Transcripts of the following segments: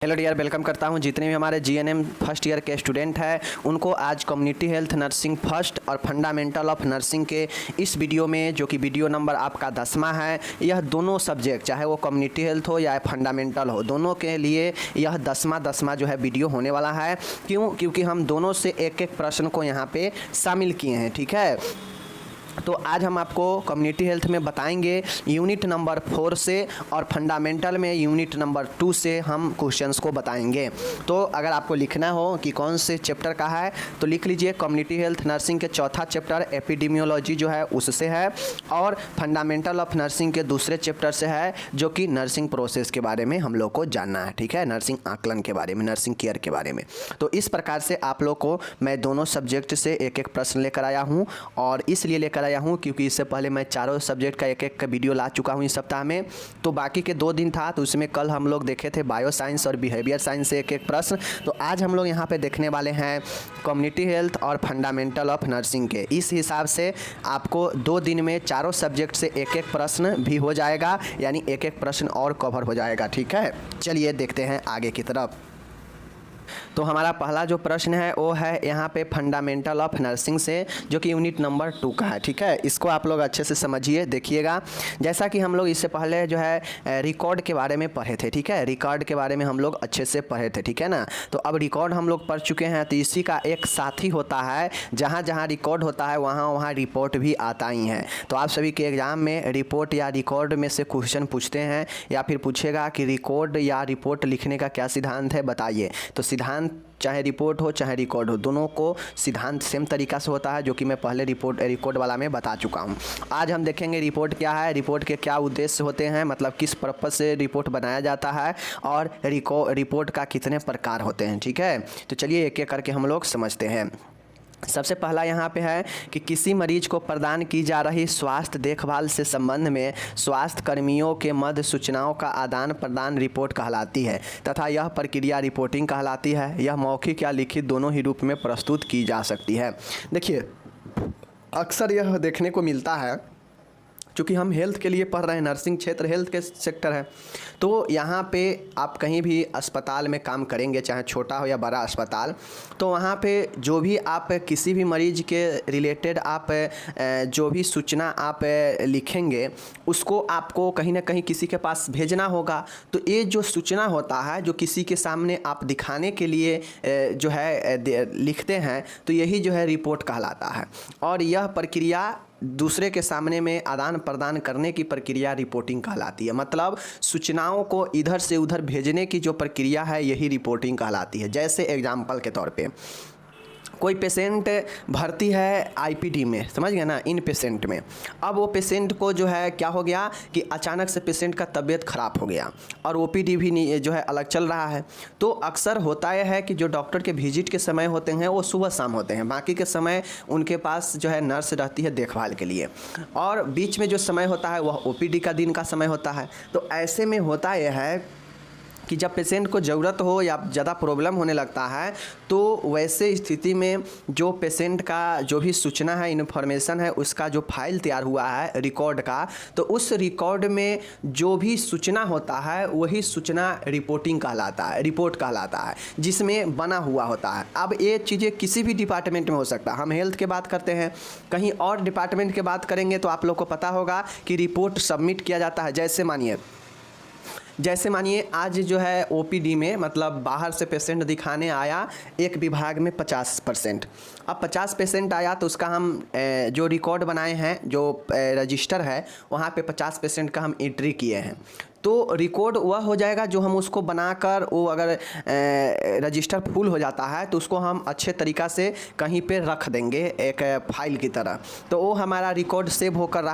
Hello dear, welcome करता हूं जितने भी हमारे जीएनएम फर्स्ट ईयर के स्टूडेंट हैं उनको आज कम्युनिटी हेल्थ नर्सिंग फर्स्ट और फंडामेंटल ऑफ नर्सिंग के इस वीडियो में, जो कि वीडियो नंबर आपका 10वां है, यह दोनों सब्जेक्ट चाहे वो कम्युनिटी हेल्थ हो या फंडामेंटल हो, दोनों के लिए यह 10वां जो है वीडियो होने वाला है। क्योंकि हम दोनों से एक एक प्रश्न को यहाँ पे शामिल किए हैं। ठीक है, तो आज हम आपको कम्युनिटी हेल्थ में बताएंगे यूनिट नंबर 4 से, और फंडामेंटल में यूनिट नंबर 2 से हम क्वेश्चंस को बताएंगे। तो अगर आपको लिखना हो कि कौन से चैप्टर का है तो लिख लीजिए कम्युनिटी हेल्थ नर्सिंग के चौथा चैप्टर एपिडेमियोलॉजी जो है उससे है, और फंडामेंटल ऑफ नर्सिंग के दूसरे चैप्टर से है जो कि नर्सिंग प्रोसेस के बारे में हम लोग को जानना है। ठीक है, नर्सिंग आकलन के बारे में, नर्सिंग केयर के बारे में। तो इस प्रकार से आप लोग को मैं दोनों सब्जेक्ट से एक एक प्रश्न लेकर आया हूँ, और इसलिए लेकर आया हूँ क्योंकि इससे पहले मैं चारों सब्जेक्ट का एक एक का वीडियो ला चुका हूँ इस सप्ताह में। तो बाकी के 2 दिन था, तो उसमें कल हम लोग देखे थे बायो साइंस और बिहेवियर साइंस से एक एक प्रश्न। तो आज हम लोग यहाँ पे देखने वाले हैं कम्युनिटी हेल्थ और फंडामेंटल ऑफ नर्सिंग के। इस हिसाब से आपको 2 दिन में चारों सब्जेक्ट से एक एक प्रश्न भी हो जाएगा, यानी एक एक प्रश्न और कवर हो जाएगा। ठीक है, चलिए देखते हैं आगे की तरफ। तो हमारा पहला जो प्रश्न है वो है यहाँ पे फंडामेंटल ऑफ नर्सिंग से, जो कि यूनिट नंबर 2 का है। ठीक है, इसको आप लोग अच्छे से समझिए, देखिएगा। जैसा कि हम लोग इससे पहले जो है रिकॉर्ड के बारे में पढ़े थे। ठीक है, रिकॉर्ड के बारे में हम लोग अच्छे से पढ़े थे। ठीक है ना, तो अब रिकॉर्ड हम लोग पढ़ चुके हैं। तो इसी का एक साथी होता है, जहाँ जहाँ रिकॉर्ड होता है वहाँ वहाँ रिपोर्ट भी आता ही है। तो आप सभी के एग्जाम में रिपोर्ट या रिकॉर्ड में से क्वेश्चन पूछते हैं, या फिर पूछेगा कि रिकॉर्ड या रिपोर्ट लिखने का क्या सिद्धांत है, बताइए। तो सिद्धांत चाहे रिपोर्ट हो चाहे रिकॉर्ड हो, दोनों को सिद्धांत सेम तरीका से होता है, जो कि मैं पहले रिकॉर्ड वाला में बता चुका हूं। आज हम देखेंगे रिपोर्ट क्या है, रिपोर्ट के क्या उद्देश्य होते हैं, मतलब किस पर्पस से रिपोर्ट बनाया जाता है, और रिपोर्ट का कितने प्रकार होते हैं। ठीक है, तो चलिए एक एक करके हम लोग समझते हैं। सबसे पहला यहाँ पे है कि किसी मरीज को प्रदान की जा रही स्वास्थ्य देखभाल से संबंध में स्वास्थ्य कर्मियों के मध्य सूचनाओं का आदान प्रदान रिपोर्ट कहलाती है, तथा यह प्रक्रिया रिपोर्टिंग कहलाती है। यह मौखिक या लिखित दोनों ही रूप में प्रस्तुत की जा सकती है। देखिए, अक्सर यह देखने को मिलता है, चूँकि हम हेल्थ के लिए पढ़ रहे हैं, नर्सिंग क्षेत्र हेल्थ के सेक्टर है, तो यहाँ पे आप कहीं भी अस्पताल में काम करेंगे, चाहे छोटा हो या बड़ा अस्पताल, तो वहाँ पे जो भी आप किसी भी मरीज के रिलेटेड आप जो भी सूचना आप लिखेंगे, उसको आपको कहीं ना कहीं किसी के पास भेजना होगा। तो ये जो सूचना होता है, जो किसी के सामने आप दिखाने के लिए जो है लिखते हैं, तो यही जो है रिपोर्ट कहलाता है। और यह प्रक्रिया दूसरे के सामने में आदान प्रदान करने की प्रक्रिया रिपोर्टिंग कहलाती है। मतलब सूचनाओं को इधर से उधर भेजने की जो प्रक्रिया है, यही रिपोर्टिंग कहलाती है। जैसे एग्जाम्पल के तौर पे कोई पेशेंट भर्ती है आईपीडी में, समझ गए ना, इन पेशेंट में। अब वो पेशेंट को जो है क्या हो गया कि अचानक से पेशेंट का तबीयत ख़राब हो गया, और ओपीडी भी नहीं जो है अलग चल रहा है। तो अक्सर होता यह है कि जो डॉक्टर के विजिट के समय होते हैं वो सुबह शाम होते हैं, बाकी के समय उनके पास जो है नर्स रहती है देखभाल के लिए, और बीच में जो समय होता है वह ओपीडी का दिन का समय होता है। तो ऐसे में होता यह है कि जब पेशेंट को ज़रूरत हो या ज़्यादा प्रॉब्लम होने लगता है, तो वैसे स्थिति में जो पेशेंट का जो भी सूचना है, इन्फॉर्मेशन है, उसका जो फाइल तैयार हुआ है रिकॉर्ड का, तो उस रिकॉर्ड में जो भी सूचना होता है वही सूचना रिपोर्टिंग कहलाता है, रिपोर्ट कहलाता है, जिसमें बना हुआ होता है। अब ये चीज़ें किसी भी डिपार्टमेंट में हो सकता है। हम हेल्थ के बात करते हैं, कहीं और डिपार्टमेंट के बात करेंगे तो आप लोग को पता होगा कि रिपोर्ट सबमिट किया जाता है। जैसे मानिए आज जो है ओपीडी में, मतलब बाहर से पेशेंट दिखाने आया एक विभाग में 50%। अब 50 पेशेंट आया तो उसका हम जो रिकॉर्ड बनाए हैं, जो रजिस्टर है, वहाँ पे 50% का हम एंट्री किए हैं। तो रिकॉर्ड वह हो जाएगा जो हम उसको बनाकर, वो अगर रजिस्टर फुल हो जाता है तो उसको हम अच्छे तरीक़ा से कहीं पे रख देंगे एक फाइल की तरह। तो वो हमारा रिकॉर्ड सेव होकर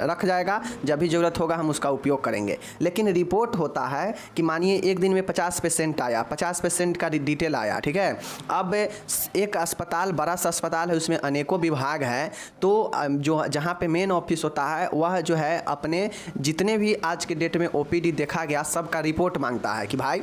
रख जाएगा, जब भी ज़रूरत होगा हम उसका उपयोग करेंगे। लेकिन रिपोर्ट होता है कि मानिए एक दिन में 50 पेशेंट आया, 50 पेशेंट का डिटेल आया। ठीक है, अब एक अस्पताल, बड़ा सा अस्पताल है, उसमें अनेकों विभाग है। तो जो जहाँ पे मेन ऑफिस होता है, वह जो है अपने जितने भी आज के डेट में ओपीडी देखा गया सबका रिपोर्ट मांगता है कि भाई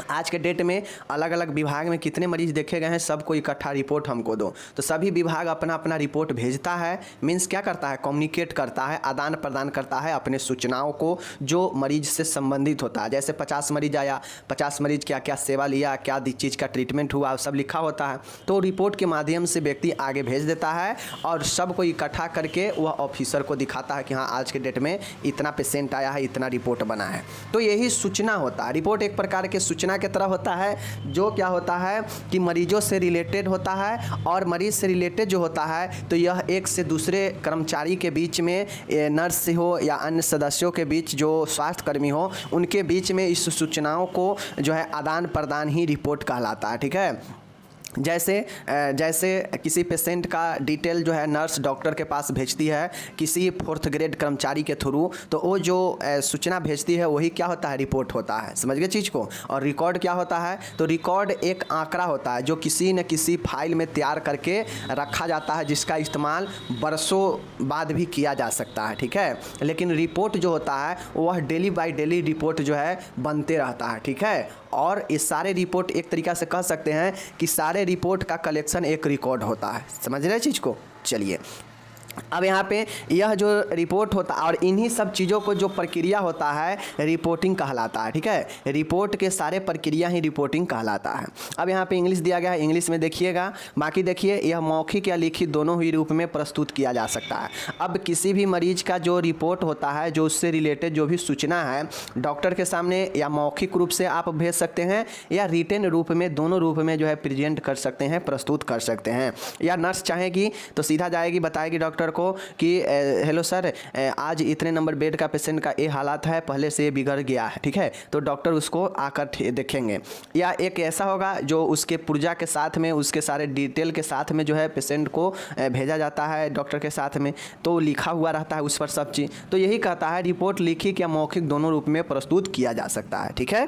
आज के डेट में अलग अलग विभाग में कितने मरीज देखे गए हैं सबको इकट्ठा रिपोर्ट हमको दो, तो सभी विभाग अपना अपना रिपोर्ट भेजता है। मीन्स क्या करता है, कम्युनिकेट करता है, आदान प्रदान करता है अपने सूचनाओं को जो मरीज से संबंधित होता है। जैसे 50 मरीज आया, 50 मरीज क्या क्या सेवा लिया, क्या चीज़ का ट्रीटमेंट हुआ, सब लिखा होता है। तो रिपोर्ट के माध्यम से व्यक्ति आगे भेज देता है और सबको इकट्ठा करके वह ऑफिसर को दिखाता है कि हाँ आज के डेट में इतना पेशेंट आया है, इतना रिपोर्ट बना है। तो यही सूचना होता है। रिपोर्ट एक प्रकार के सूचना के तरह होता है जो क्या होता है कि मरीजों से रिलेटेड होता है, और मरीज से रिलेटेड जो होता है तो यह एक से दूसरे कर्मचारी के बीच में, नर्स हो या अन्य सदस्यों के बीच जो स्वास्थ्य कर्मी हो उनके बीच में इस सूचनाओं को जो है आदान प्रदान ही रिपोर्ट कहलाता है। ठीक है, जैसे किसी पेशेंट का डिटेल जो है नर्स डॉक्टर के पास भेजती है किसी 4th ग्रेड कर्मचारी के थ्रू, तो वो जो सूचना भेजती है वही क्या होता है, रिपोर्ट होता है। समझ गए चीज़ को। और रिकॉर्ड क्या होता है, तो रिकॉर्ड एक आंकड़ा होता है जो किसी न किसी फाइल में तैयार करके रखा जाता है, जिसका इस्तेमाल बरसों बाद भी किया जा सकता है। ठीक है, लेकिन रिपोर्ट जो होता है वह डेली बाय डेली रिपोर्ट जो है बनते रहता है। ठीक है, और ये सारे रिपोर्ट एक तरीक़ा से कह सकते हैं कि सारे रिपोर्ट का कलेक्शन एक रिकॉर्ड होता है। समझ रहे चीज़ को। चलिए, अब यहाँ पे यह जो रिपोर्ट होता है और इन्हीं सब चीज़ों को जो प्रक्रिया होता है रिपोर्टिंग कहलाता है। ठीक है, रिपोर्ट के सारे प्रक्रिया ही रिपोर्टिंग कहलाता है। अब यहाँ पे इंग्लिश दिया गया है, इंग्लिश में देखिएगा। बाकी देखिए, यह मौखिक या लिखित दोनों ही रूप में प्रस्तुत किया जा सकता है। अब किसी भी मरीज का जो रिपोर्ट होता है, जो उससे रिलेटेड जो भी सूचना है, डॉक्टर के सामने या मौखिक रूप से आप भेज सकते हैं या रिटेन रूप में, दोनों रूप में जो है प्रेजेंट कर सकते हैं, प्रस्तुत कर सकते हैं। या नर्स चाहेगी तो सीधा जाएगी, बताएगी डॉक्टर को कि हेलो सर, आज इतने नंबर बेड का पेशेंट का ये हालात है, पहले से बिगड़ गया है। ठीक है, तो डॉक्टर उसको आकर देखेंगे। या एक ऐसा होगा जो उसके पुर्जा के साथ में, उसके सारे डिटेल के साथ में जो है पेशेंट को भेजा जाता है डॉक्टर के साथ में, तो लिखा हुआ रहता है उस पर सब चीज़। तो यही कहता है रिपोर्ट लिखित या मौखिक दोनों रूप में प्रस्तुत किया जा सकता है। ठीक है,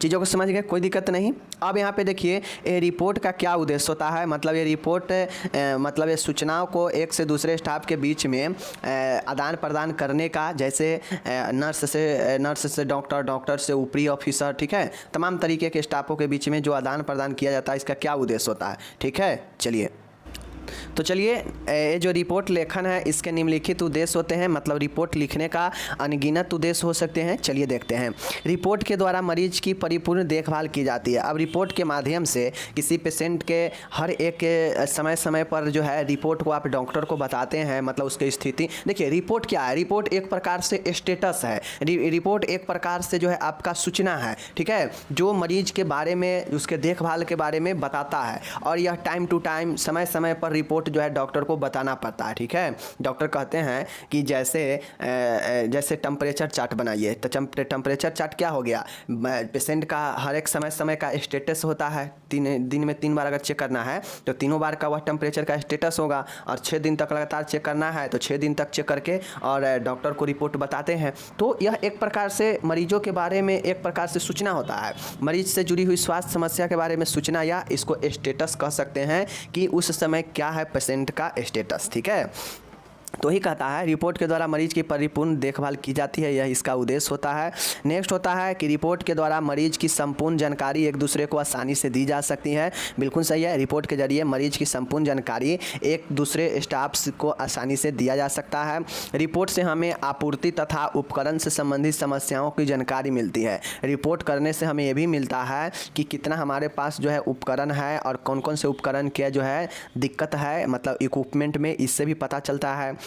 चीज़ों को समझ गए, कोई दिक्कत नहीं। अब यहाँ पे देखिए, ये रिपोर्ट का क्या उद्देश्य होता है। मतलब ये रिपोर्ट मतलब ये सूचनाओं को एक से दूसरे स्टाफ के बीच में आदान प्रदान करने का, जैसे नर्स से डॉक्टर, डॉक्टर से ऊपरी ऑफिसर, ठीक है, तमाम तरीके के स्टाफों के बीच में जो आदान प्रदान किया जाता है, इसका क्या उद्देश्य होता है। ठीक है, चलिए तो चलिए, ये जो रिपोर्ट लेखन है इसके निम्नलिखित उद्देश्य होते हैं। मतलब रिपोर्ट लिखने का अनगिनत उद्देश्य हो सकते हैं। चलिए देखते हैं। रिपोर्ट के द्वारा मरीज की परिपूर्ण देखभाल की जाती है। अब रिपोर्ट के माध्यम से किसी पेशेंट के हर एक समय समय पर जो है रिपोर्ट को आप डॉक्टर को बताते हैं, मतलब उसकी स्थिति। देखिए, रिपोर्ट क्या है, रिपोर्ट एक प्रकार से स्टेटस है। रिपोर्ट एक प्रकार से जो है आपका सूचना है। ठीक है, जो मरीज के बारे में, उसके देखभाल के बारे में बताता है, और यह टाइम टू टाइम, समय समय पर रिपोर्ट जो है डॉक्टर को बताना पड़ता है। ठीक है, डॉक्टर कहते हैं कि जैसे टेम्परेचर चार्ट बनाइए, तो टेम्परेचर चार्ट क्या हो गया, पेशेंट का हर एक समय समय का स्टेटस होता है। दिन में 3 बार अगर चेक करना है तो तीनों बार का वह टेम्परेचर का स्टेटस होगा, और 6 दिन तक लगातार चेक करना है तो 6 दिन तक चेक करके और डॉक्टर को रिपोर्ट बताते हैं। तो यह एक प्रकार से मरीजों के बारे में एक प्रकार से सूचना होता है, मरीज से जुड़ी हुई स्वास्थ्य समस्या के बारे में सूचना, या इसको स्टेटस कह सकते हैं कि उस समय क्या है पेशेंट का स्टेटस। ठीक है, तो ही कहता है रिपोर्ट के द्वारा मरीज की परिपूर्ण देखभाल की जाती है, यह इसका उद्देश्य होता है। नेक्स्ट होता है कि रिपोर्ट के द्वारा मरीज की संपूर्ण जानकारी एक दूसरे को आसानी से दी जा सकती है। बिल्कुल सही है, रिपोर्ट के जरिए मरीज की संपूर्ण जानकारी एक दूसरे स्टाफ्स को आसानी से दिया जा सकता है। रिपोर्ट से हमें आपूर्ति तथा उपकरण से संबंधित समस्याओं की जानकारी मिलती है। रिपोर्ट करने से हमें यह भी मिलता है कि कितना हमारे पास जो है उपकरण है और कौन कौन से उपकरण के जो है दिक्कत है, मतलब इक्विपमेंट में, इससे भी पता चलता है।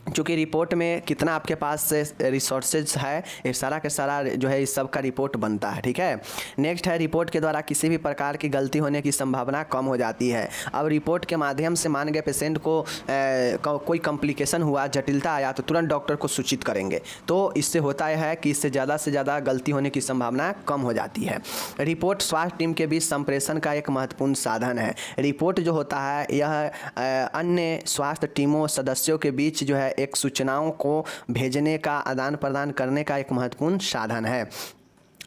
चूँकि रिपोर्ट में कितना आपके पास रिसोर्सेज है, ये सारा के सारा जो है इस सब का रिपोर्ट बनता है। ठीक है, नेक्स्ट है रिपोर्ट के द्वारा किसी भी प्रकार की गलती होने की संभावना कम हो जाती है। अब रिपोर्ट के माध्यम से मान गए पेशेंट को कोई कॉम्प्लिकेशन हुआ, जटिलता आया, तो तुरंत डॉक्टर को सूचित करेंगे। तो इससे होता है कि इससे ज़्यादा से ज़्यादा गलती होने की संभावना कम हो जाती है। रिपोर्ट स्वास्थ्य टीम के बीच संप्रेषण का एक महत्वपूर्ण साधन है। रिपोर्ट जो होता है यह अन्य स्वास्थ्य टीमों सदस्यों के बीच जो है एक सूचनाओं को भेजने का, आदान प्रदान करने का एक महत्वपूर्ण साधन है।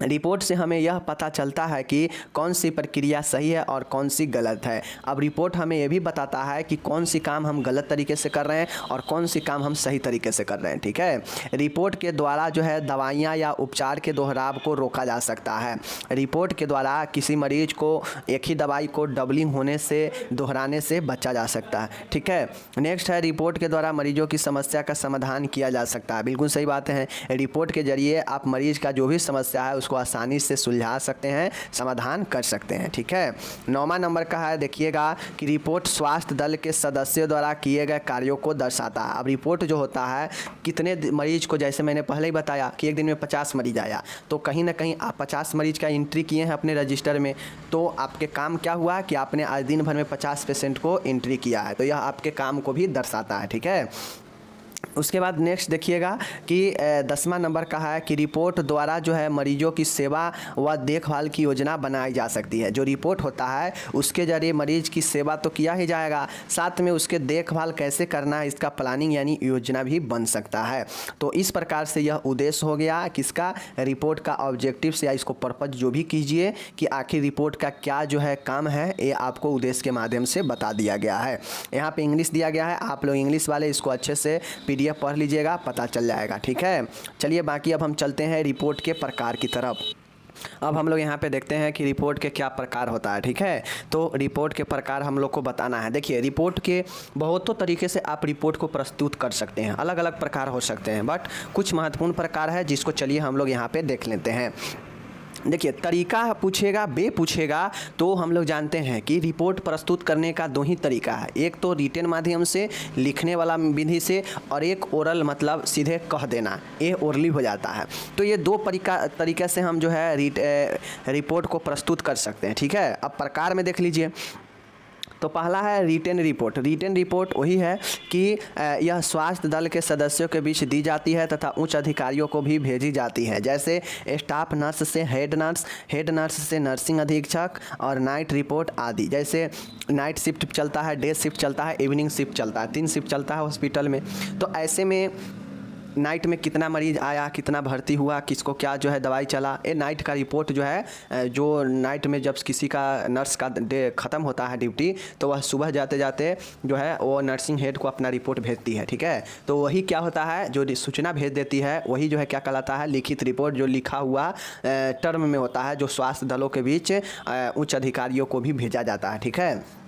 रिपोर्ट से हमें यह पता चलता है कि कौन सी प्रक्रिया सही है और कौन सी गलत है। अब रिपोर्ट हमें यह भी बताता है कि कौन सी काम हम गलत तरीके से कर रहे हैं और कौन सी काम हम सही तरीके से कर रहे हैं। ठीक है, रिपोर्ट के द्वारा जो है दवाइयाँ या उपचार के दोहराव को रोका जा सकता है। रिपोर्ट के द्वारा किसी मरीज को एक ही दवाई को डबलिंग होने से, दोहराने से बचा जा सकता है। ठीक है, नेक्स्ट है रिपोर्ट के द्वारा मरीजों की समस्या का समाधान किया जा सकता है। बिल्कुल सही बात है, रिपोर्ट के जरिए आप मरीज का जो भी समस्या है उसको आसानी से सुलझा सकते हैं, समाधान कर सकते हैं। ठीक है, 9वां नंबर का है, देखिएगा कि रिपोर्ट स्वास्थ्य दल के सदस्यों द्वारा किए गए कार्यों को दर्शाता है। अब रिपोर्ट जो होता है कितने मरीज को, जैसे मैंने पहले ही बताया कि एक दिन में 50 मरीज आया, तो कहीं ना कहीं आप 50 मरीज का एंट्री किए हैं अपने रजिस्टर में, तो आपके काम क्या हुआ कि आपने आज दिन भर में 50 पेशेंट को एंट्री किया है, तो यह आपके काम को भी दर्शाता है। ठीक है, उसके बाद नेक्स्ट देखिएगा कि 10वां नंबर का है कि रिपोर्ट द्वारा जो है मरीजों की सेवा व देखभाल की योजना बनाई जा सकती है। जो रिपोर्ट होता है उसके जरिए मरीज की सेवा तो किया ही जाएगा, साथ में उसके देखभाल कैसे करना है इसका प्लानिंग यानी योजना भी बन सकता है। तो इस प्रकार से यह उद्देश्य हो गया किसका, रिपोर्ट का ऑब्जेक्टिव्स या इसको पर्पज जो भी कीजिए कि आखिर रिपोर्ट का क्या जो है काम है, ये आपको उद्देश्य के माध्यम से बता दिया गया है। यहाँ पे इंग्लिश दिया गया है, आप लोग इंग्लिश वाले इसको अच्छे से PDF पढ़ लीजिएगा, पता चल जाएगा। ठीक है, चलिए बाकी अब हम चलते हैं रिपोर्ट के प्रकार की तरफ। अब हम लोग यहाँ पे देखते हैं कि रिपोर्ट के क्या प्रकार होता है। ठीक है, तो रिपोर्ट के प्रकार हम लोग को बताना है। देखिए, रिपोर्ट के बहुतों तरीके से आप रिपोर्ट को प्रस्तुत कर सकते हैं, अलग अलग प्रकार हो सकते हैं, बट कुछ महत्वपूर्ण प्रकार है जिसको चलिए हम लोग यहाँ पे देख लेते हैं। देखिए, तरीका पूछेगा, बे पूछेगा तो हम लोग जानते हैं कि रिपोर्ट प्रस्तुत करने का 2 ही तरीका है, एक तो रिटेन माध्यम से, लिखने वाला विधि से, और एक ओरल मतलब सीधे कह देना, ये ओरली हो जाता है। तो ये 2 तरीके से हम जो है रिपोर्ट को प्रस्तुत कर सकते हैं। ठीक है, अब प्रकार में देख लीजिए, तो पहला है रिटेन रिपोर्ट। रिटेन रिपोर्ट वही है कि यह स्वास्थ्य दल के सदस्यों के बीच दी जाती है तथा उच्च अधिकारियों को भी भेजी जाती है, जैसे स्टाफ नर्स से हेड नर्स से नर्सिंग अधीक्षक, और नाइट रिपोर्ट आदि। जैसे नाइट शिफ्ट चलता है, डे शिफ्ट चलता है, इवनिंग शिफ्ट चलता है, 3 शिफ्ट चलता है हॉस्पिटल में। तो ऐसे में नाइट में कितना मरीज आया, कितना भर्ती हुआ, किसको क्या जो है दवाई चला, ये नाइट का रिपोर्ट जो है, जो नाइट में जब किसी का नर्स का डे ख़त्म होता है ड्यूटी, तो वह सुबह जाते जाते जो है वो नर्सिंग हेड को अपना रिपोर्ट भेजती है। ठीक है, तो वही क्या होता है, जो सूचना भेज देती है वही जो है क्या कहलाता है, लिखित रिपोर्ट, जो लिखा हुआ टर्म में होता है, जो स्वास्थ्य दलों के बीच उच्च अधिकारियों को भी भेजा जाता है। ठीक है,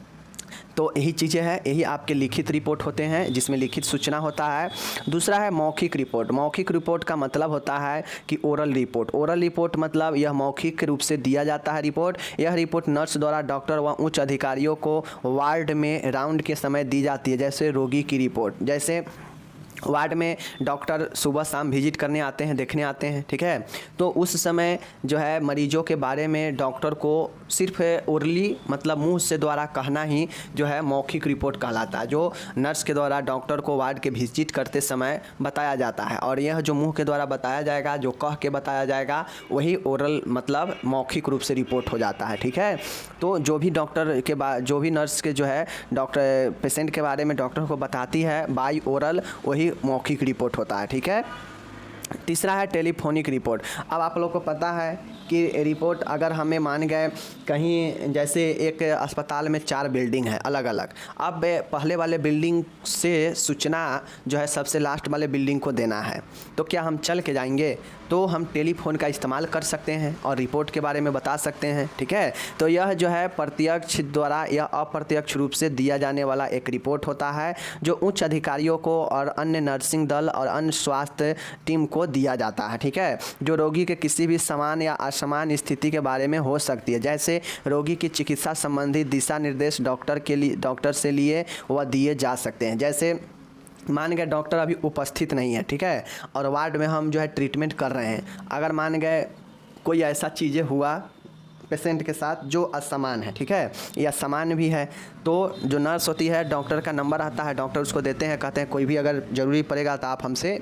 तो यही चीज़ें हैं, यही आपके लिखित रिपोर्ट होते हैं जिसमें लिखित सूचना होता है। दूसरा है मौखिक रिपोर्ट। मौखिक रिपोर्ट का मतलब होता है कि ओरल रिपोर्ट। ओरल रिपोर्ट मतलब यह मौखिक रूप से दिया जाता है रिपोर्ट। यह रिपोर्ट नर्स द्वारा डॉक्टर व उच्च अधिकारियों को वार्ड में राउंड के समय दी जाती है। जैसे रोगी की रिपोर्ट, जैसे वार्ड में डॉक्टर सुबह शाम विजिट करने आते हैं, देखने आते हैं। ठीक है, तो उस समय जो है मरीजों के बारे में डॉक्टर को सिर्फ ओरली मतलब मुंह से द्वारा कहना ही जो है मौखिक रिपोर्ट कहलाता है, जो नर्स के द्वारा डॉक्टर को वार्ड के विजिट करते समय बताया जाता है। और यह जो मुंह के द्वारा बताया जाएगा, जो कह के बताया जाएगा, वही ओरल मतलब मौखिक रूप से रिपोर्ट हो जाता है। ठीक है, तो जो भी डॉक्टर के जो भी नर्स के जो है डॉक्टर पेशेंट के बारे में डॉक्टर को बताती है बाई ओरल, वही मौखिक रिपोर्ट होता है। ठीक है, तीसरा है टेलीफोनिक रिपोर्ट। अब आप लोग को पता है कि रिपोर्ट अगर हमें मान गए कहीं, जैसे एक अस्पताल में 4 बिल्डिंग है अलग अलग, अब पहले वाले बिल्डिंग से सूचना जो है सबसे लास्ट वाले बिल्डिंग को देना है, तो क्या हम चल के जाएंगे? तो हम टेलीफोन का इस्तेमाल कर सकते हैं और रिपोर्ट के बारे में बता सकते हैं। ठीक है, तो यह जो है प्रत्यक्ष द्वारा या अप्रत्यक्ष रूप से दिया जाने वाला एक रिपोर्ट होता है, जो उच्च अधिकारियों को और अन्य नर्सिंग दल और अन्य स्वास्थ्य टीम को दिया जाता है। ठीक है, जो रोगी के किसी भी समान या असमान स्थिति के बारे में हो सकती है, जैसे रोगी की चिकित्सा संबंधी दिशा निर्देश डॉक्टर से लिए व दिए जा सकते हैं। जैसे मान गए डॉक्टर अभी उपस्थित नहीं है, ठीक है, और वार्ड में हम जो है ट्रीटमेंट कर रहे हैं, अगर मान गए कोई ऐसा चीज़ें हुआ पेशेंट के साथ जो असमान है, ठीक है, या समान भी है, तो जो नर्स होती है डॉक्टर का नंबर आता है, डॉक्टर उसको देते हैं, कहते हैं कोई भी अगर ज़रूरी पड़ेगा तो आप हमसे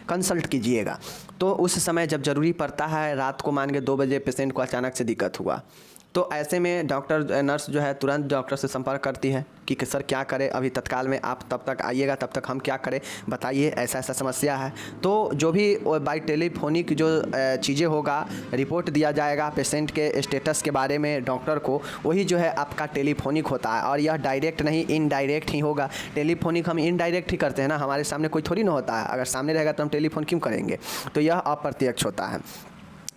कंसल्ट कीजिएगा। तो उस समय जब ज़रूरी पड़ता है, रात को मान के 2 बजे पेशेंट को अचानक से दिक्कत हुआ, तो ऐसे में डॉक्टर नर्स जो है तुरंत डॉक्टर से संपर्क करती है कि सर क्या करें, अभी तत्काल में आप तब तक आइएगा, तब तक हम क्या करें, बताइए ऐसा ऐसा समस्या है। तो जो भी बाई टेलीफोनिक जो चीज़ें होगा, रिपोर्ट दिया जाएगा पेशेंट के स्टेटस के बारे में डॉक्टर को, वही जो है आपका टेलीफोनिक होता है। और यह डायरेक्ट नहीं, इनडायरेक्ट ही होगा। टेलीफोनिक हम इनडायरेक्ट ही करते हैं ना, हमारे सामने कोई थोड़ी ना होता है, अगर सामने रहेगा तो हम टेलीफोन क्यों करेंगे। तो यह अप्रत्यक्ष होता है।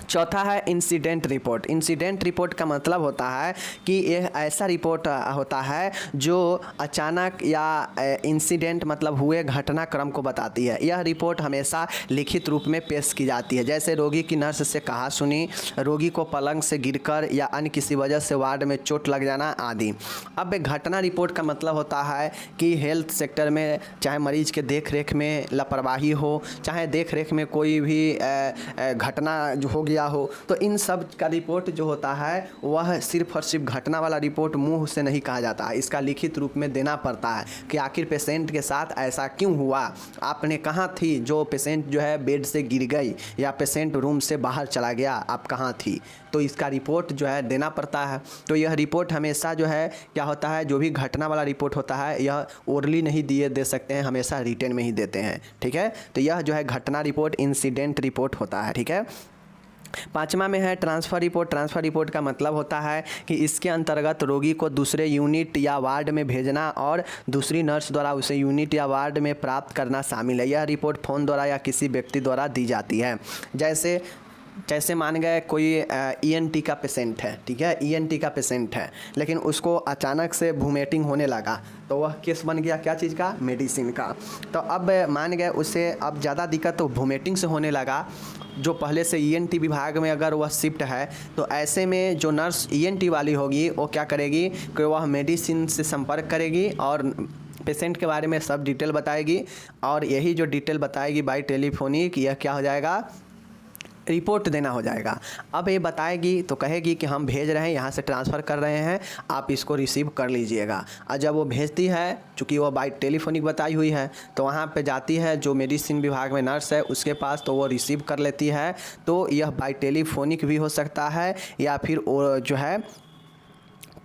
चौथा है इंसिडेंट रिपोर्ट। इंसिडेंट रिपोर्ट का मतलब होता है कि यह ऐसा रिपोर्ट होता है जो अचानक या इंसिडेंट मतलब हुए घटनाक्रम को बताती है। यह रिपोर्ट हमेशा लिखित रूप में पेश की जाती है, जैसे रोगी की नर्स से कहा सुनी, रोगी को पलंग से गिरकर या अन्य किसी वजह से वार्ड में चोट लग जाना आदि। अब एक घटना रिपोर्ट का मतलब होता है कि हेल्थ सेक्टर में चाहे मरीज के देख रेख में लापरवाही हो, चाहे देख रेख में कोई भी घटना जो हो गया हो, तो इन सब का रिपोर्ट जो होता है वह सिर्फ और सिर्फ घटना वाला रिपोर्ट मुंह से नहीं कहा जाता है, इसका लिखित रूप में देना पड़ता है कि आखिर पेशेंट के साथ ऐसा क्यों हुआ, आपने कहाँ थी जो पेशेंट जो है बेड से गिर गई, या पेशेंट रूम से बाहर चला गया, आप कहाँ थी। तो इसका रिपोर्ट जो है देना पड़ता है। तो यह रिपोर्ट हमेशा जो है क्या होता है, जो भी घटना वाला रिपोर्ट होता है यह ओरली नहीं दे सकते हैं, हमेशा रिटन में ही देते हैं, ठीक है। तो यह जो है घटना रिपोर्ट इंसिडेंट रिपोर्ट होता है, ठीक है। पाँचवा में है ट्रांसफ़र रिपोर्ट। ट्रांसफ़र रिपोर्ट का मतलब होता है कि इसके अंतर्गत रोगी को दूसरे यूनिट या वार्ड में भेजना और दूसरी नर्स द्वारा उसे यूनिट या वार्ड में प्राप्त करना शामिल है। यह रिपोर्ट फ़ोन द्वारा या किसी व्यक्ति द्वारा दी जाती है। जैसे मान गए कोई ENT का पेशेंट है, ठीक है, ENT का पेशेंट है, लेकिन उसको अचानक से वोमिटिंग होने लगा, तो वह केस बन गया क्या चीज़ का, मेडिसिन का। तो अब मान गए उसे अब ज़्यादा दिक्कत तो वोमिटिंग से होने लगा, जो पहले से ENT विभाग में अगर वह शिफ्ट है, तो ऐसे में जो नर्स ENT वाली होगी वो क्या करेगी कि वह मेडिसिन से संपर्क करेगी और पेशेंट के बारे में सब डिटेल बताएगी, और यही जो डिटेल बताएगी बाई टेलीफोनिक, यह क्या हो जाएगा, रिपोर्ट देना हो जाएगा। अब ये बताएगी तो कहेगी कि हम भेज रहे हैं, यहाँ से ट्रांसफ़र कर रहे हैं, आप इसको रिसीव कर लीजिएगा। और जब वो भेजती है, चूँकि वो बाई टेलीफोनिक बताई हुई है, तो वहाँ पे जाती है जो मेडिसिन विभाग में नर्स है उसके पास, तो वो रिसीव कर लेती है। तो यह बाई टेलीफोनिक भी हो सकता है, या फिर वो जो है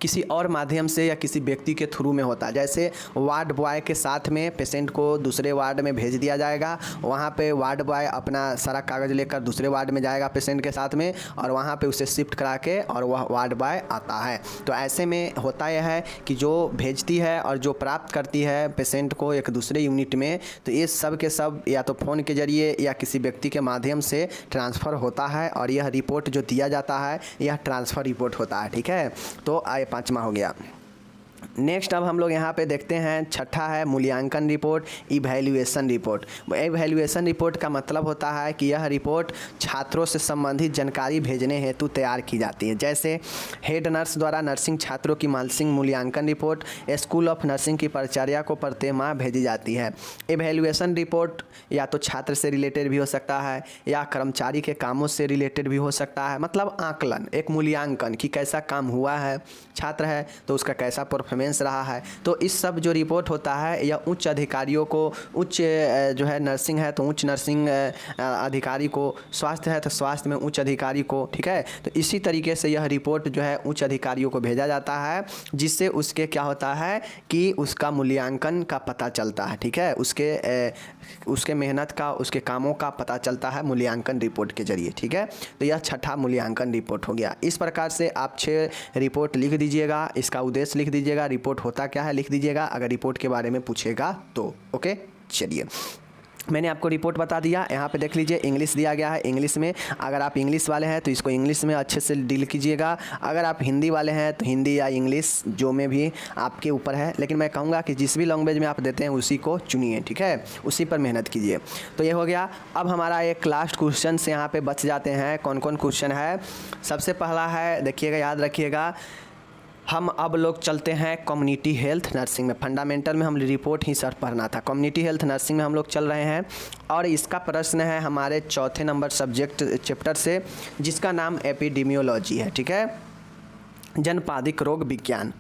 किसी और माध्यम से या किसी व्यक्ति के थ्रू में होता है। जैसे वार्ड बॉय के साथ में पेशेंट को दूसरे वार्ड में भेज दिया जाएगा, वहाँ पे वार्ड बॉय अपना सारा कागज़ लेकर दूसरे वार्ड में जाएगा पेशेंट के साथ में, और वहाँ पे उसे शिफ्ट करा के और वह वार्ड बॉय आता है। तो ऐसे में होता यह है कि जो भेजती है और जो प्राप्त करती है पेशेंट को एक दूसरे यूनिट में, तो ये सब के सब या तो फ़ोन के ज़रिए या किसी व्यक्ति के माध्यम से ट्रांसफ़र होता है, और यह रिपोर्ट जो दिया जाता है यह ट्रांसफ़र रिपोर्ट होता है, ठीक है। तो पाँचवा हो गया। नेक्स्ट अब हम लोग यहाँ पे देखते हैं, छठा है मूल्यांकन report, evaluation report. Evaluation report का मतलब होता है कि यह रिपोर्ट छात्रों से संबंधित जानकारी भेजने हेतु तैयार की जाती है। जैसे हेड नर्स द्वारा नर्सिंग छात्रों की मानसिक मूल्यांकन रिपोर्ट स्कूल ऑफ नर्सिंग की प्राचार्य को प्रत्येक माह भेजी जाती है। इवैल्यूएशन रिपोर्ट या तो छात्र से रिलेटेड भी हो सकता है या कर्मचारी के कामों से रिलेटेड भी हो सकता है, मतलब आकलन, एक मूल्यांकन कि कैसा काम हुआ है, छात्र है तो उसका कैसा परफॉर्मेंस रहा है। तो इस सब जो रिपोर्ट होता है यह उच्च अधिकारियों को, उच्च जो है नर्सिंग है तो उच्च नर्सिंग अधिकारी को, स्वास्थ्य है तो स्वास्थ्य में उच्च अधिकारी को, ठीक है। तो इसी तरीके से यह रिपोर्ट जो है उच्च अधिकारियों को भेजा जाता है, जिससे उसके क्या होता है कि उसका मूल्यांकन का पता चलता है, ठीक है, उसके मेहनत का, उसके कामों का पता चलता है मूल्यांकन रिपोर्ट के जरिए, ठीक है। तो यह छठा मूल्यांकन रिपोर्ट हो गया। इस प्रकार से आप 6 रिपोर्ट लिख दीजिएगा, इसका उद्देश्य लिख दीजिएगा, रिपोर्ट होता क्या है लिख दीजिएगा, अगर रिपोर्ट के बारे में पूछेगा तो। ओके, चलिए मैंने आपको रिपोर्ट बता दिया। यहाँ पे देख लीजिए इंग्लिश दिया गया है, इंग्लिश में अगर आप इंग्लिश वाले हैं तो इसको इंग्लिश में अच्छे से डील कीजिएगा, अगर आप हिंदी वाले हैं तो हिंदी या इंग्लिश जो में भी आपके ऊपर है, लेकिन मैं कहूँगा कि जिस भी लैंग्वेज में आप देते हैं उसी को चुनिए, ठीक है, उसी पर मेहनत कीजिए। तो ये हो गया। अब हमारा एक लास्ट क्वेश्चन से यहाँ पर बच जाते हैं। कौन कौन क्वेश्चन है? सबसे पहला है, देखिएगा, याद रखिएगा, हम अब लोग चलते हैं कम्युनिटी हेल्थ नर्सिंग में। फंडामेंटल में हम रिपोर्ट ही सर पढ़ना था, कम्युनिटी हेल्थ नर्सिंग में हम लोग चल रहे हैं, और इसका प्रश्न है हमारे चौथे नंबर सब्जेक्ट चैप्टर से, जिसका नाम एपिडेमियोलॉजी है, ठीक है। जनपादिक रोग विज्ञान।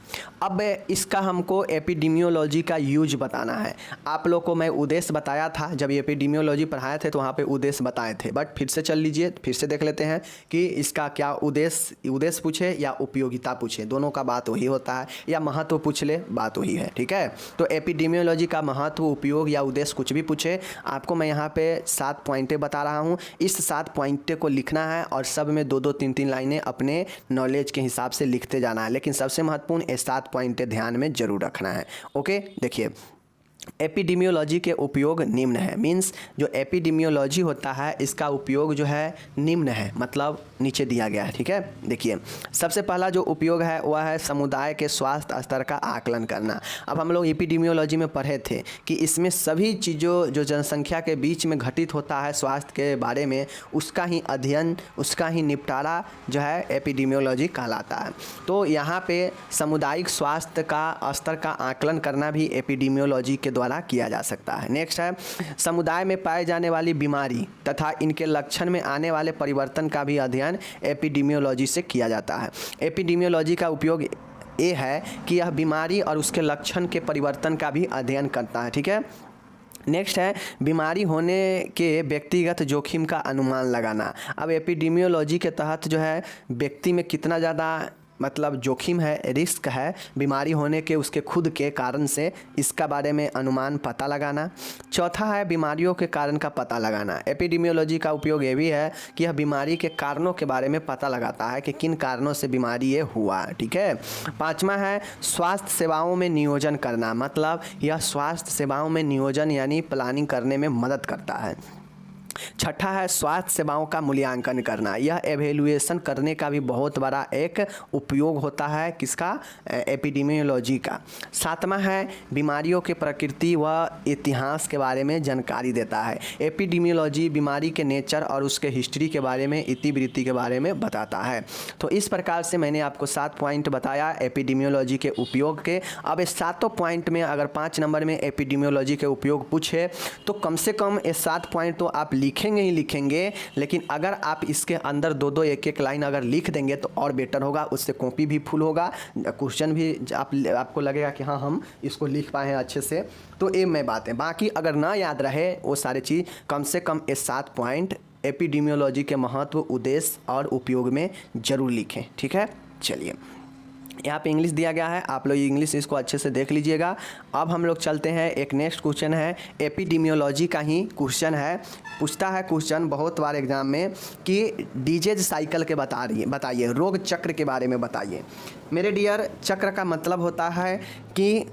अब इसका हमको एपिडेमियोलॉजी का यूज बताना है। आप लोग को मैं उद्देश्य बताया था, जब एपिडेमियोलॉजी पढ़ाए थे तो वहाँ पे उद्देश्य बताए थे, बट फिर से चल लीजिए, फिर से देख लेते हैं कि इसका क्या उद्देश्य पूछे या उपयोगिता पूछे, दोनों का बात वही होता है, या महत्व पूछ ले, बात वही है। ठीक है, तो एपिडेमियोलॉजी का महत्व, उपयोग या उद्देश्य कुछ भी पूछे, आपको मैं यहाँ पे 7 पॉइंटें बता रहा हूँ। इस 7 पॉइंटें को लिखना है और सब में 2-2 3-3 लाइनें अपने नॉलेज के हिसाब से लिखते जाना है, लेकिन सबसे महत्वपूर्ण ये 7 पॉइंटें ध्यान में जरूर रखना है। ओके, देखिए एपिडेमियोलॉजी के उपयोग निम्न है। मीन्स जो एपिडेमियोलॉजी होता है इसका उपयोग जो है निम्न है, मतलब नीचे दिया गया है। ठीक है, देखिए सबसे पहला जो उपयोग है वह है समुदाय के स्वास्थ्य स्तर का आकलन करना। अब हम लोग एपिडेमियोलॉजी में पढ़े थे कि इसमें सभी चीज़ों जो जनसंख्या के बीच में घटित होता है स्वास्थ्य के बारे में, उसका ही अध्ययन, उसका ही निपटारा जो है एपिडेमियोलॉजी कहलाता है। तो यहाँ पे सामुदायिक स्वास्थ्य का स्तर का आकलन करना भी एपिडेमियोलॉजी के द्वारा किया जा सकता है। नेक्स्ट है समुदाय में पाए जाने वाली बीमारी तथा इनके लक्षण में आने वाले परिवर्तन का भी अध्ययन एपिडेमियोलॉजी से किया जाता है। एपिडेमियोलॉजी का उपयोग ये है कि यह बीमारी और उसके लक्षण के परिवर्तन का भी अध्ययन करता है। ठीक है, नेक्स्ट है बीमारी होने के व्यक्तिगत जोखिम का अनुमान लगाना। अब एपिडेमियोलॉजी के तहत जो है व्यक्ति में कितना ज़्यादा मतलब जोखिम है, रिस्क है बीमारी होने के, उसके खुद के कारण से, इसका बारे में अनुमान पता लगाना। चौथा है बीमारियों के कारण का पता लगाना। एपिडेमियोलॉजी का उपयोग ये भी है कि यह बीमारी के कारणों के बारे में पता लगाता है कि किन कारणों से बीमारी ये हुआ। ठीक है, पाँचवा है स्वास्थ्य सेवाओं में नियोजन करना, मतलब यह स्वास्थ्य सेवाओं में नियोजन यानी प्लानिंग करने में मदद करता है। छठा है स्वास्थ्य सेवाओं का मूल्यांकन करना, यह एवेल्युएशन करने का भी बहुत बड़ा एक उपयोग होता है, किसका, एपिडेमियोलॉजी का। सातवां है बीमारियों के प्रकृति व इतिहास के बारे में जानकारी देता है। एपिडेमियोलॉजी बीमारी के नेचर और उसके हिस्ट्री के बारे में, इतिवृत्ति के बारे में बताता है। तो इस प्रकार से मैंने आपको 7 पॉइंट बताया एपिडेमियोलॉजी के उपयोग के। अब इस 7 पॉइंट में अगर 5 नंबर में एपिडेमियोलॉजी के उपयोग पूछे तो कम से कम ये 7 पॉइंट तो आप लिखेंगे ही लिखेंगे, लेकिन अगर आप इसके अंदर 2-2 एक-एक लाइन अगर लिख देंगे तो और बेटर होगा, उससे कॉपी भी फुल होगा, क्वेश्चन भी आपको लगेगा कि हाँ हम इसको लिख पाए हैं अच्छे से। तो ये मैं बात है, बाकी अगर ना याद रहे वो सारी चीज़, कम से कम ये 7 पॉइंट एपिडेमियोलॉजी के महत्व, उद्देश्य और उपयोग में जरूर लिखें। ठीक है, चलिए यहाँ पे इंग्लिश दिया गया है, आप लोग इंग्लिश इसको अच्छे से देख लीजिएगा। अब हम लोग चलते हैं, एक नेक्स्ट क्वेश्चन है एपिडेमियोलॉजी का ही क्वेश्चन है। पूछता है क्वेश्चन बहुत बार एग्जाम में कि डिजीज साइकिल के बताइए, रोग चक्र के बारे में बताइए। मेरे डियर, चक्र का मतलब होता है कि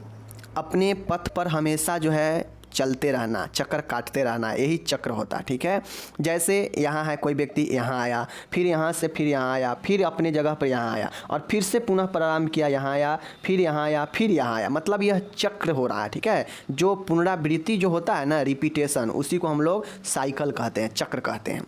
अपने पथ पर हमेशा जो है चलते रहना, चक्कर काटते रहना, यही चक्र होता है। ठीक है, जैसे यहाँ है कोई व्यक्ति, यहाँ आया, फिर यहाँ से फिर यहाँ आया, फिर अपने जगह पर यहाँ आया और फिर से पुनः प्रारंभ किया, यहाँ आया, फिर यहाँ आया, फिर यहाँ आया, मतलब यह चक्र हो रहा है। ठीक है, जो पुनरावृत्ति जो होता है ना, रिपीटेशन, उसी को हम लोग साइकिल कहते हैं, चक्र कहते हैं।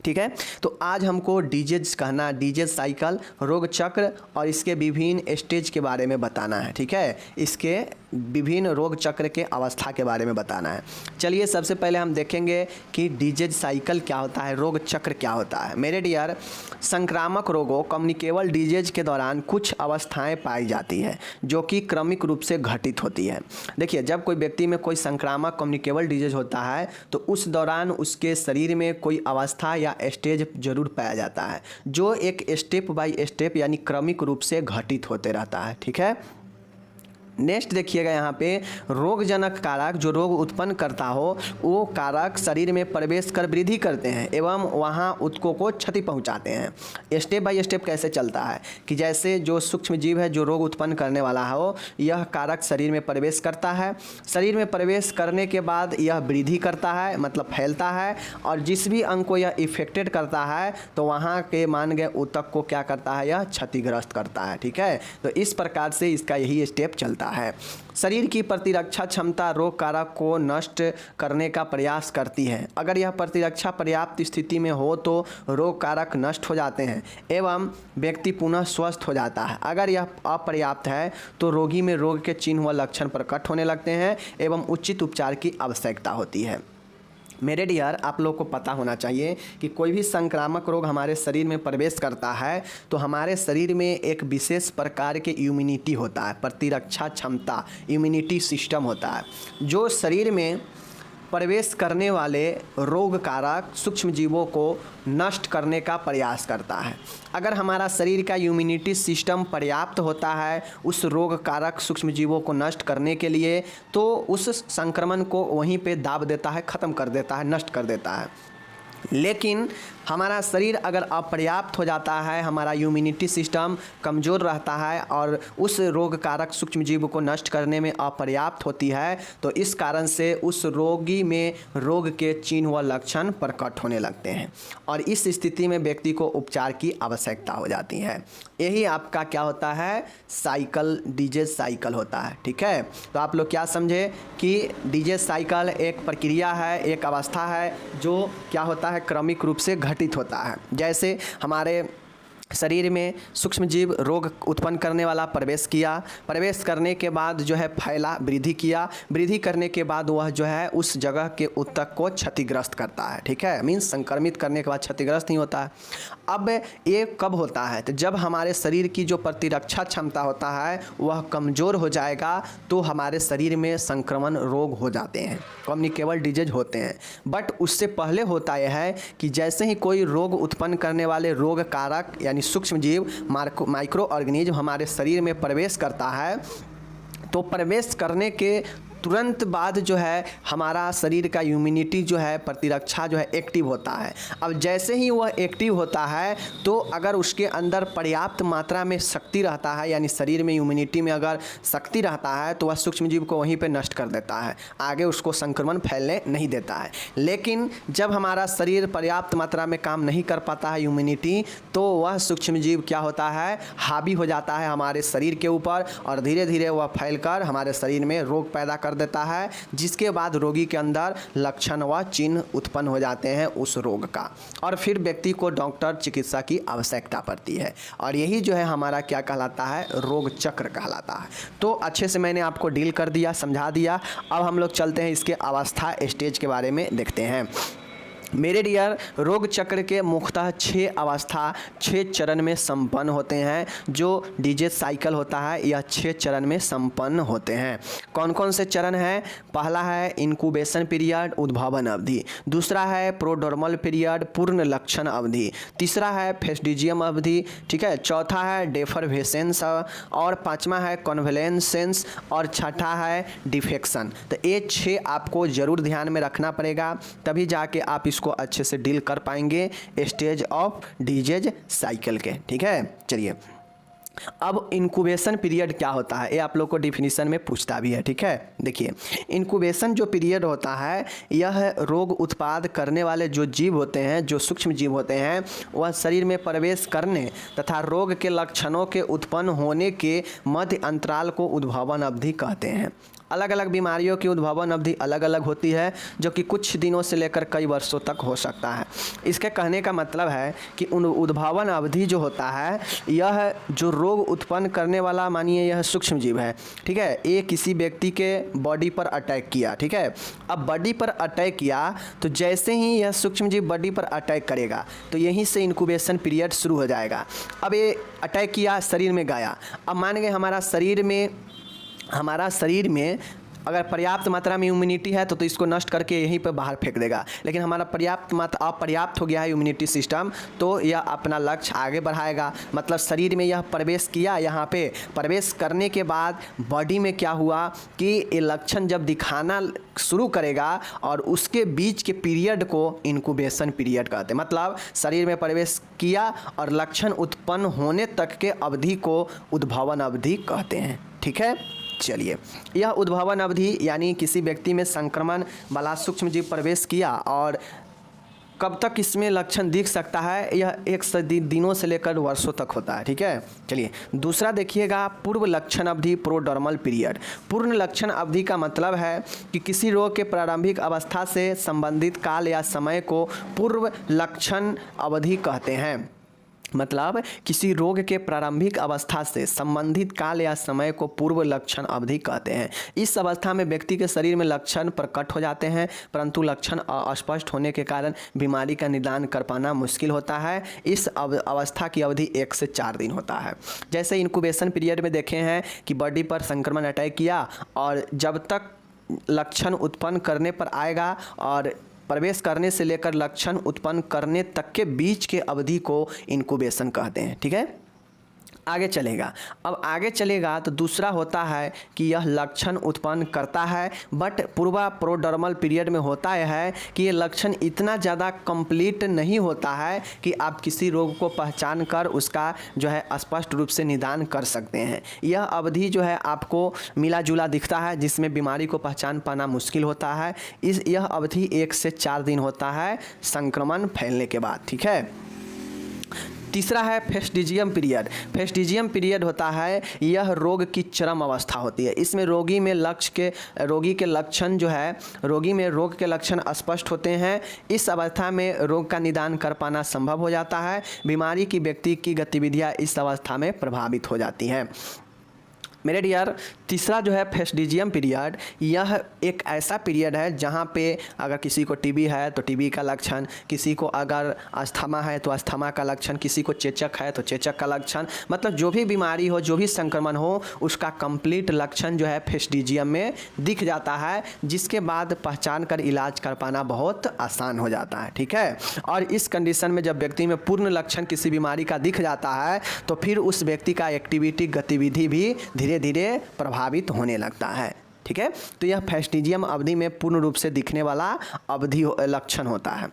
ठीक है, तो आज हमको डिजीज कहना, डिजीज साइकिल, रोग चक्र और इसके विभिन्न स्टेज के बारे में बताना है। ठीक है, इसके विभिन्न रोग चक्र के अवस्था के बारे में बताना है। चलिए सबसे पहले हम देखेंगे कि डिजीज साइकिल क्या होता है, रोग चक्र क्या होता है। मेरे डियर, संक्रामक रोगों कम्युनिकेबल डिजीज के दौरान कुछ अवस्थाएं पाई जाती है जो कि क्रमिक रूप से घटित होती है। देखिए, जब कोई व्यक्ति में कोई संक्रामक कम्युनिकेबल डिजीज होता है तो उस दौरान उसके शरीर में कोई अवस्था या स्टेज जरूर पाया जाता है जो एक स्टेप बाय स्टेप यानी क्रमिक रूप से घटित होते रहता है। ठीक है, नेक्स्ट देखिएगा यहाँ पे, रोगजनक कारक जो रोग उत्पन्न करता हो वो कारक शरीर में प्रवेश कर वृद्धि करते हैं एवं वहाँ उत्कों को क्षति पहुँचाते हैं। स्टेप बाय स्टेप कैसे चलता है कि जैसे जो सूक्ष्म जीव है जो रोग उत्पन्न करने वाला हो, यह कारक शरीर में प्रवेश करता है, शरीर में प्रवेश करने के बाद यह वृद्धि करता है, मतलब फैलता है, और जिस भी अंग को यह इफेक्टेड करता है तो वहाँ के मान गए ऊतक को क्या करता है, यह क्षतिग्रस्त करता है। ठीक है, तो इस प्रकार से इसका यही स्टेप चलता है। शरीर की प्रतिरक्षा क्षमता रोग कारक को नष्ट करने का प्रयास करती है। अगर यह प्रतिरक्षा पर्याप्त स्थिति में हो तो रोग कारक नष्ट हो जाते हैं एवं व्यक्ति पुनः स्वस्थ हो जाता है। अगर यह अपर्याप्त है तो रोगी में रोग के चिन्ह व लक्षण प्रकट होने लगते हैं एवं उचित उपचार की आवश्यकता होती है। मेरे डियर, आप लोग को पता होना चाहिए कि कोई भी संक्रामक रोग हमारे शरीर में प्रवेश करता है तो हमारे शरीर में एक विशेष प्रकार के इम्यूनिटी होता है, प्रतिरक्षा क्षमता, इम्यूनिटी सिस्टम होता है, जो शरीर में प्रवेश करने वाले रोग कारक सूक्ष्म जीवों को नष्ट करने का प्रयास करता है। अगर हमारा शरीर का इम्यूनिटी सिस्टम पर्याप्त होता है उस रोग कारक सूक्ष्म जीवों को नष्ट करने के लिए, तो उस संक्रमण को वहीं पे दाब देता है, ख़त्म कर देता है, नष्ट कर देता है। लेकिन हमारा शरीर अगर अपर्याप्त हो जाता है, हमारा इम्यूनिटी सिस्टम कमज़ोर रहता है और उस रोग कारक सूक्ष्म जीव को नष्ट करने में अपर्याप्त होती है, तो इस कारण से उस रोगी में रोग के चिन्ह व लक्षण प्रकट होने लगते हैं और इस स्थिति में व्यक्ति को उपचार की आवश्यकता हो जाती है। यही आपका क्या होता है, साइकिल, डिजीज साइकिल होता है। ठीक है, तो आप लोग क्या समझे कि डिजीज साइकिल एक प्रक्रिया है, एक अवस्था है जो क्या होता है, क्रमिक रूप से घटित होता है। जैसे हमारे शरीर में सूक्ष्म जीव रोग उत्पन्न करने वाला प्रवेश किया, प्रवेश करने के बाद जो है फैला, वृद्धि किया, वृद्धि करने के बाद वह जो है उस जगह के ऊतक को क्षतिग्रस्त करता है। ठीक है, मीन्स संक्रमित करने के बाद क्षतिग्रस्त नहीं होता है। अब ये कब होता है, तो जब हमारे शरीर की जो प्रतिरक्षा क्षमता होता है वह कमज़ोर हो जाएगा तो हमारे शरीर में संक्रमण रोग हो जाते हैं, कम्युनिकेबल डिजीज होते हैं। बट उससे पहले होता यह है कि जैसे ही कोई रोग उत्पन्न करने वाले रोग कारक यानी सूक्ष्म जीव, माइक्रो ऑर्गेनिज्म हमारे शरीर में प्रवेश करता है, तो प्रवेश करने के तुरंत बाद जो है हमारा शरीर का इम्यूनिटी जो है, प्रतिरक्षा जो है एक्टिव होता है। अब जैसे ही वह एक्टिव होता है तो अगर उसके अंदर पर्याप्त मात्रा में शक्ति रहता है, यानी शरीर में इम्यूनिटी में अगर शक्ति रहता है तो वह सूक्ष्म जीव को वहीं पे नष्ट कर देता है, आगे उसको संक्रमण फैलने नहीं देता है। लेकिन जब हमारा शरीर पर्याप्त मात्रा में काम नहीं कर पाता है इम्यूनिटी, तो वह सूक्ष्म जीव क्या होता है, हावी हो जाता है हमारे शरीर के ऊपर और धीरे धीरे वह फैलकर हमारे शरीर में रोग पैदा कर देता है, जिसके बाद रोगी के अंदर लक्षण व चिन्ह उत्पन्न हो जाते हैं उस रोग का और फिर व्यक्ति को डॉक्टर चिकित्सा की आवश्यकता पड़ती है। और यही जो है हमारा क्या कहलाता है, रोग चक्र कहलाता है। तो अच्छे से मैंने आपको डील कर दिया, समझा दिया। अब हम लोग चलते हैं इसके अवस्था स्टेज के बारे में देखते हैं। मेरे डियर, रोग चक्र के मुख्यतः 6 अवस्था 6 चरण में संपन्न होते हैं। जो डिजीज साइकिल होता है यह 6 चरण में संपन्न होते हैं। कौन कौन से चरण हैं? पहला है इंक्यूबेशन पीरियड, उद्भावन अवधि। दूसरा है प्रोडर्मल पीरियड, पूर्ण लक्षण अवधि। तीसरा है फेस्टिजियम अवधि। ठीक है, चौथा है डेफरवेसेंस और पांचवा है कन्वलेसेंस और छठा है डिफेक्शन। तो ये 6 आपको ज़रूर ध्यान में रखना पड़ेगा, तभी जाके आप इसको अच्छे से डील कर पाएंगे स्टेज ऑफ डिजीज साइकिल के। ठीक है, चलिए अब इंक्यूबेशन पीरियड क्या होता है ये आप लोग को डिफिनीशन में पूछता भी है। ठीक है, देखिए इंक्यूबेशन जो पीरियड होता है यह रोग उत्पाद करने वाले जो जीव होते हैं, जो सूक्ष्म जीव होते हैं, वह शरीर में प्रवेश करने तथा रोग के लक्षणों के उत्पन्न होने के मध्य अंतराल को उद्भावन अवधि कहते हैं। अलग अलग बीमारियों की उद्भावन अवधि अलग अलग होती है, जो कि कुछ दिनों से लेकर कई वर्षों तक हो सकता है। इसके कहने का मतलब है कि उन उद्भावन अवधि जो होता है, यह जो रोग उत्पन्न करने वाला, मानिए यह सूक्ष्म जीव है, ठीक है, ये किसी व्यक्ति के बॉडी पर अटैक किया। ठीक है, अब बॉडी पर अटैक किया तो जैसे ही यह सूक्ष्म जीव बॉडी पर अटैक करेगा तो यहीं से इंक्यूबेशन पीरियड शुरू हो जाएगा। अब ये अटैक किया, शरीर में गया। अब मान गए हमारा शरीर में अगर पर्याप्त मात्रा में इम्यूनिटी है तो इसको नष्ट करके यहीं पर बाहर फेंक देगा। लेकिन हमारा अपर्याप्त हो गया है इम्यूनिटी सिस्टम, तो यह अपना लक्ष्य आगे बढ़ाएगा। मतलब शरीर में यह प्रवेश किया, यहाँ पे प्रवेश करने के बाद बॉडी में क्या हुआ कि ये लक्षण जब दिखाना शुरू करेगा और उसके बीच के पीरियड को इंक्यूबेशन पीरियड कहते हैं। मतलब शरीर में प्रवेश किया और लक्षण उत्पन्न होने तक के अवधि को उद्भावन अवधि कहते हैं। ठीक है, चलिए यह उद्भावन अवधि यानी किसी व्यक्ति में संक्रमण वाला सूक्ष्म जीव प्रवेश किया और कब तक इसमें लक्षण दिख सकता है, यह 1 दिनों से लेकर वर्षों तक होता है। ठीक है, चलिए दूसरा देखिएगा पूर्व लक्षण अवधि, प्रोडर्मल पीरियड। पूर्ण लक्षण अवधि का मतलब है कि किसी रोग के प्रारंभिक अवस्था से संबंधित काल या समय को पूर्व लक्षण अवधि कहते हैं। मतलब किसी रोग के प्रारंभिक अवस्था से संबंधित काल या समय को पूर्व लक्षण अवधि कहते हैं। इस अवस्था में व्यक्ति के शरीर में लक्षण प्रकट हो जाते हैं, परंतु लक्षण अस्पष्ट होने के कारण बीमारी का निदान कर पाना मुश्किल होता है। इस अवस्था की अवधि 1 से 4 दिन होता है। जैसे इंक्यूबेशन पीरियड में देखे हैं कि बॉडी पर संक्रमण अटैक किया और जब तक लक्षण उत्पन्न करने पर आएगा और प्रवेश करने से लेकर लक्षण उत्पन्न करने तक के बीच के अवधि को इंक्यूबेशन कहते हैं। ठीक है, आगे चलेगा। अब आगे चलेगा तो दूसरा होता है कि यह लक्षण उत्पन्न करता है, बट प्रोडर्मल पीरियड में होता यह है कि ये लक्षण इतना ज़्यादा कंप्लीट नहीं होता है कि आप किसी रोग को पहचान कर उसका जो है स्पष्ट रूप से निदान कर सकते हैं। यह अवधि जो है आपको मिला जुला दिखता है, जिसमें बीमारी को पहचान पाना मुश्किल होता है। यह अवधि 1 से 4 दिन होता है संक्रमण फैलने के बाद। ठीक है, तीसरा है फेस्टिजियम पीरियड। फेस्टिजियम पीरियड होता है, यह रोग की चरम अवस्था होती है। इसमें रोगी में रोगी के लक्षण जो है, रोगी में रोग के लक्षण स्पष्ट होते हैं। इस अवस्था में रोग का निदान कर पाना संभव हो जाता है। बीमारी की व्यक्ति की गतिविधियां इस अवस्था में प्रभावित हो जाती हैं। मेरे डियर, तीसरा जो है फेस्टिजियम पीरियड, यह एक ऐसा पीरियड है जहाँ पे अगर किसी को टीबी है तो टीबी का लक्षण, किसी को अगर अस्थमा है तो अस्थमा का लक्षण, किसी को चेचक है तो चेचक का लक्षण, मतलब जो भी बीमारी हो, जो भी संक्रमण हो, उसका कंप्लीट लक्षण जो है फेस्टिजियम में दिख जाता है, जिसके बाद पहचान कर इलाज कर पाना बहुत आसान हो जाता है। ठीक है, और इस कंडीशन में जब व्यक्ति में पूर्ण लक्षण किसी बीमारी का दिख जाता है तो फिर उस व्यक्ति का एक्टिविटी गतिविधि भी धीरे धीरे प्रभावित होने लगता है। ठीक है, तो यह फेस्टिजियम अवधि में पूर्ण रूप से दिखने वाला अवधि लक्षण होता है।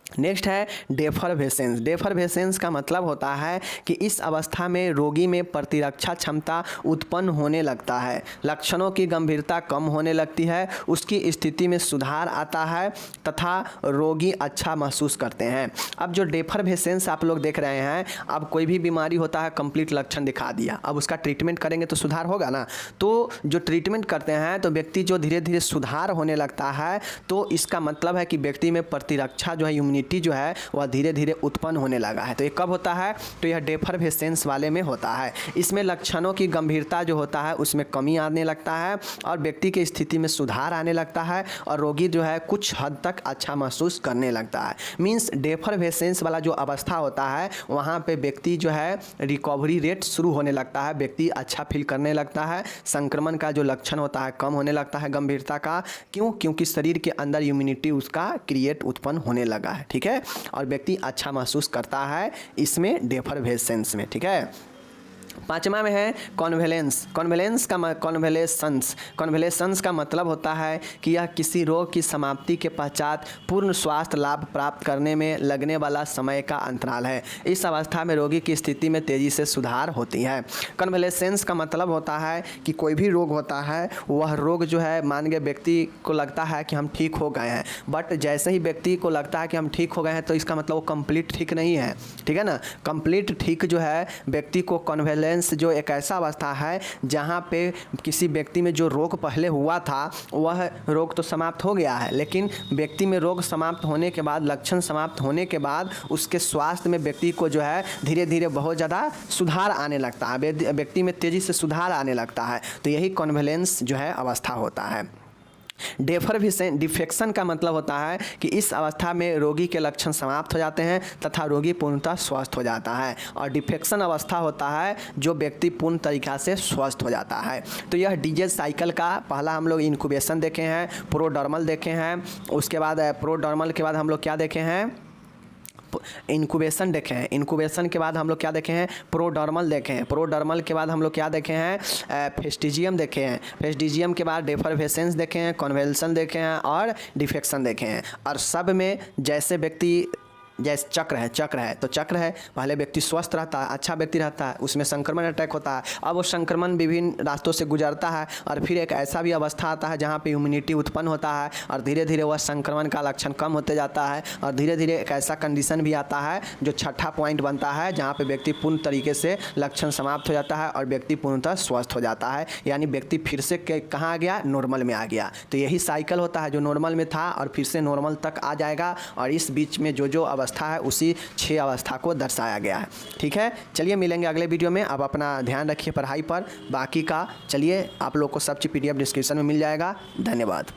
नेक्स्ट है डेफरवेसेंस। डेफरवेसेंस का मतलब होता है कि इस अवस्था में रोगी में प्रतिरक्षा क्षमता उत्पन्न होने लगता है, लक्षणों की गंभीरता कम होने लगती है, उसकी स्थिति में सुधार आता है तथा रोगी अच्छा महसूस करते हैं। अब जो डेफरवेसेंस आप लोग देख रहे हैं, अब कोई भी बीमारी होता है कंप्लीट लक्षण दिखा दिया, अब उसका ट्रीटमेंट करेंगे तो सुधार होगा ना। तो जो ट्रीटमेंट करते हैं तो व्यक्ति जो धीरे धीरे सुधार होने लगता है, तो इसका मतलब है कि व्यक्ति में प्रतिरक्षा जो है, इम्यूनिटी जो है वह धीरे धीरे उत्पन्न होने लगा है। तो ये कब होता है? तो यह डेफरवेसेंस वाले में होता है। इसमें लक्षणों की गंभीरता जो होता है उसमें कमी आने लगता है और व्यक्ति की स्थिति में सुधार आने लगता है और रोगी जो है कुछ हद तक अच्छा महसूस करने लगता है। मीन्स डेफरवेसेंस वाला जो अवस्था होता है वहाँ पे व्यक्ति जो है रिकवरी रेट शुरू होने लगता है, व्यक्ति अच्छा फील करने लगता है, संक्रमण का जो लक्षण होता है कम होने लगता है गंभीरता का। क्यों? क्योंकि शरीर के अंदर इम्यूनिटी उसका क्रिएट उत्पन्न होने लगा है। ठीक है, और व्यक्ति अच्छा महसूस करता है इसमें डेफरवेसेंस में। ठीक है, पांचवा में है कॉन्वेलेंस। कॉन्वेलेशंस का मतलब होता है कि यह किसी रोग की समाप्ति के पश्चात पूर्ण स्वास्थ्य लाभ प्राप्त करने में लगने वाला समय का अंतराल है। इस अवस्था में रोगी की स्थिति में तेजी से सुधार होती है। कॉन्वेलेशंस का मतलब होता है कि कोई भी रोग होता है, वह रोग जो है मान के व्यक्ति को लगता है कि हम ठीक हो गए हैं, बट जैसे ही व्यक्ति को लगता है कि हम ठीक हो गए हैं तो इसका मतलब वो कंप्लीट ठीक नहीं है। ठीक है ना, कंप्लीट ठीक जो है व्यक्ति को कॉन्वेलेंस जो एक ऐसा अवस्था है जहाँ पे किसी व्यक्ति में जो रोग पहले हुआ था वह रोग तो समाप्त हो गया है, लेकिन व्यक्ति में रोग समाप्त होने के बाद, लक्षण समाप्त होने के बाद उसके स्वास्थ्य में व्यक्ति को जो है धीरे धीरे बहुत ज़्यादा सुधार आने लगता है, व्यक्ति में तेज़ी से सुधार आने लगता है। तो यही कॉन्वेलेंस जो है अवस्था होता है। डिफेक्शन का मतलब होता है कि इस अवस्था में रोगी के लक्षण समाप्त हो जाते हैं तथा रोगी पूर्णतः स्वस्थ हो जाता है, और डिफेक्शन अवस्था होता है जो व्यक्ति पूर्ण तरीक़ा से स्वस्थ हो जाता है। तो यह डिजीज साइकिल का पहला हम लोग इंक्यूबेशन देखे हैं, प्रोडर्मल देखे हैं, उसके बाद प्रोडर्मल के बाद हम लोग क्या देखे हैं? इंक्यूबेशन देखे हैं। इंक्यूबेशन के बाद हम लोग क्या देखे हैं? प्रोडर्मल देखे हैं। प्रोडर्मल के बाद हम लोग क्या देखे हैं? फेस्टिजियम देखे हैं। फेस्टिजियम के बाद डेफरवेसेंस देखे हैं, कॉन्वेलेशन देखे हैं और डिफेक्शन देखे हैं। और सब में जैसे व्यक्ति जैसे चक्र है तो चक्र है, पहले व्यक्ति स्वस्थ रहता है, अच्छा व्यक्ति रहता है, उसमें संक्रमण अटैक होता है, अब वो संक्रमण विभिन्न रास्तों से गुजरता है और फिर एक ऐसा भी अवस्था आता है जहाँ पे इम्यूनिटी उत्पन्न होता है और धीरे धीरे वह संक्रमण का लक्षण कम होते जाता है और धीरे धीरे एक ऐसा कंडीशन भी आता है जो छठा पॉइंट बनता है जहाँ पे व्यक्ति पूर्ण तरीके से लक्षण समाप्त हो जाता है और व्यक्ति पूर्णतः स्वस्थ हो जाता है, यानी व्यक्ति फिर से कहाँ आ गया? नॉर्मल में आ गया। तो यही साइकिल होता है, जो नॉर्मल में था और फिर से नॉर्मल तक आ जाएगा, और इस बीच में जो अवस्था है उसी 6 अवस्था को दर्शाया गया है। ठीक है, चलिए मिलेंगे अगले वीडियो में। आप अपना ध्यान रखिए पढ़ाई पर। बाकी का चलिए आप लोग को सब चीज़ PDF डिस्क्रिप्शन में मिल जाएगा। धन्यवाद।